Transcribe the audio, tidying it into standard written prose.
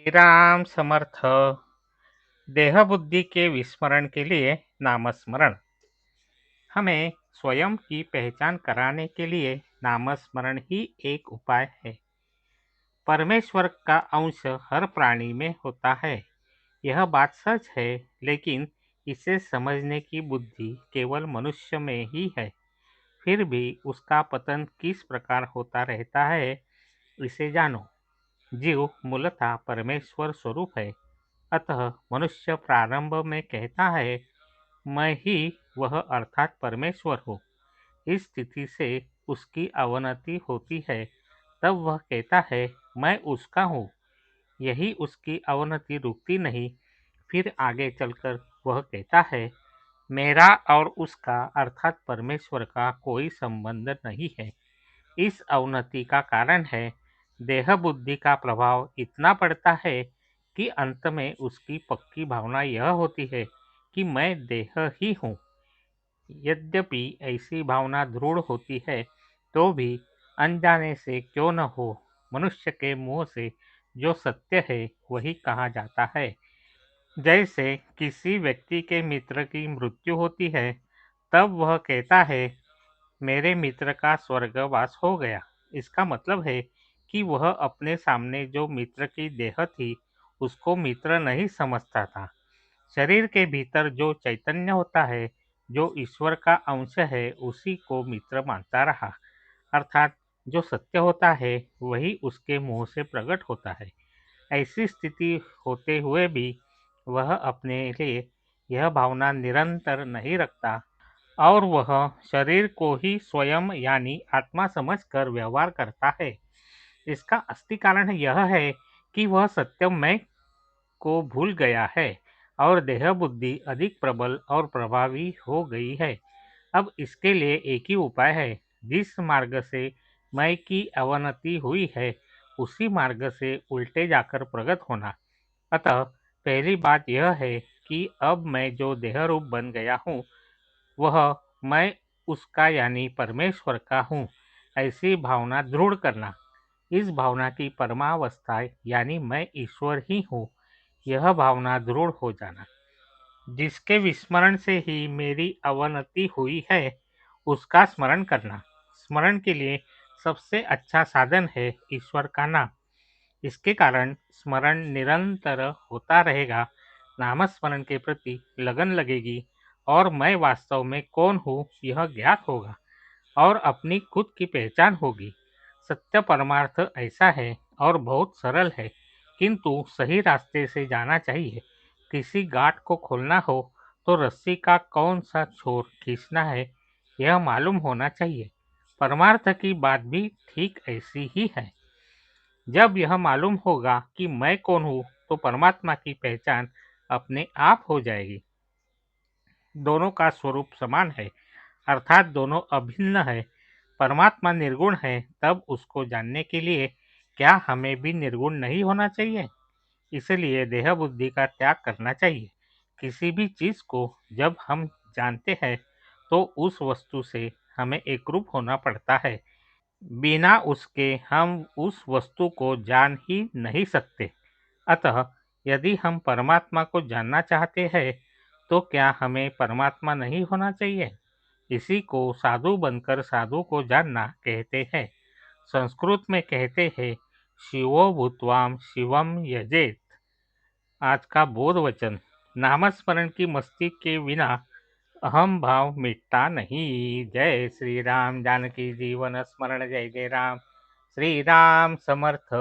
श्री राम समर्थ। देह बुद्धि के विस्मरण के लिए नामस्मरण। हमें स्वयं की पहचान कराने के लिए नामस्मरण ही एक उपाय है। परमेश्वर का अंश हर प्राणी में होता है, यह बात सच है, लेकिन इसे समझने की बुद्धि केवल मनुष्य में ही है। फिर भी उसका पतन किस प्रकार होता रहता है, इसे जानो। जीव मूलतः परमेश्वर स्वरूप है, अतः मनुष्य प्रारंभ में कहता है, मैं ही वह अर्थात परमेश्वर हूँ। इस स्थिति से उसकी अवनति होती है, तब वह कहता है, मैं उसका हूँ। यही उसकी अवनति रुकती नहीं। फिर आगे चलकर वह कहता है, मेरा और उसका अर्थात परमेश्वर का कोई संबंध नहीं है। इस अवनति का कारण है, देह बुद्धि का प्रभाव इतना पड़ता है कि अंत में उसकी पक्की भावना यह होती है कि मैं देह ही हूँ। यद्यपि ऐसी भावना दृढ़ होती है, तो भी अनजाने से क्यों न हो, मनुष्य के मुंह से जो सत्य है वही कहा जाता है। जैसे किसी व्यक्ति के मित्र की मृत्यु होती है, तब वह कहता है, मेरे मित्र का स्वर्गवास हो गया। इसका मतलब है कि वह अपने सामने जो मित्र की देह थी, उसको मित्र नहीं समझता था। शरीर के भीतर जो चैतन्य होता है, जो ईश्वर का अंश है, उसी को मित्र मानता रहा। अर्थात जो सत्य होता है वही उसके मुंह से प्रकट होता है। ऐसी स्थिति होते हुए भी वह अपने लिए यह भावना निरंतर नहीं रखता और वह शरीर को ही स्वयं यानी आत्मा समझकर व्यवहार करता है। इसका असली कारण यह है कि वह सत्य मैं को भूल गया है और देह बुद्धि अधिक प्रबल और प्रभावी हो गई है। अब इसके लिए एक ही उपाय है। जिस मार्ग से मैं की अवनति हुई है, उसी मार्ग से उल्टे जाकर प्रगट होना। अतः पहली बात यह है कि अब मैं जो देह रूप बन गया हूँ, वह मैं उसका यानी परमेश्वर का हूँ, ऐसी भावना दृढ़ करना। इस भावना की परमावस्था यानी मैं ईश्वर ही हूँ, यह भावना दृढ़ हो जाना। जिसके विस्मरण से ही मेरी अवनति हुई है, उसका स्मरण करना। स्मरण के लिए सबसे अच्छा साधन है ईश्वर का नाम। इसके कारण स्मरण निरंतर होता रहेगा, नामस्मरण के प्रति लगन लगेगी और मैं वास्तव में कौन हूँ यह ज्ञात होगा और अपनी खुद की पहचान होगी। सत्य परमार्थ ऐसा है और बहुत सरल है, किंतु सही रास्ते से जाना चाहिए। किसी गांठ को खोलना हो तो रस्सी का कौन सा छोर खींचना है, यह मालूम होना चाहिए। परमार्थ की बात भी ठीक ऐसी ही है। जब यह मालूम होगा कि मैं कौन हूँ, तो परमात्मा की पहचान अपने आप हो जाएगी। दोनों का स्वरूप समान है, अर्थात दोनों अभिन्न है। परमात्मा निर्गुण है, तब उसको जानने के लिए क्या हमें भी निर्गुण नहीं होना चाहिए? इसलिए देह बुद्धि का त्याग करना चाहिए। किसी भी चीज को जब हम जानते हैं, तो उस वस्तु से हमें एकरूप होना पड़ता है। बिना उसके हम उस वस्तु को जान ही नहीं सकते। अतः यदि हम परमात्मा को जानना चाहते हैं, तो क्या हमें परमात्मा नहीं होना चाहिए? इसी को साधु बनकर साधु को जानना कहते हैं। संस्कृत में कहते हैं, शिवो भूत्वाम शिवम यजेत। आज का बोध वचन। नामस्मरण की मस्ती के बिना अहम भाव मिटता नहीं। जय श्री राम। जानकी जीवन स्मरण जय जय राम। श्री राम समर्थ।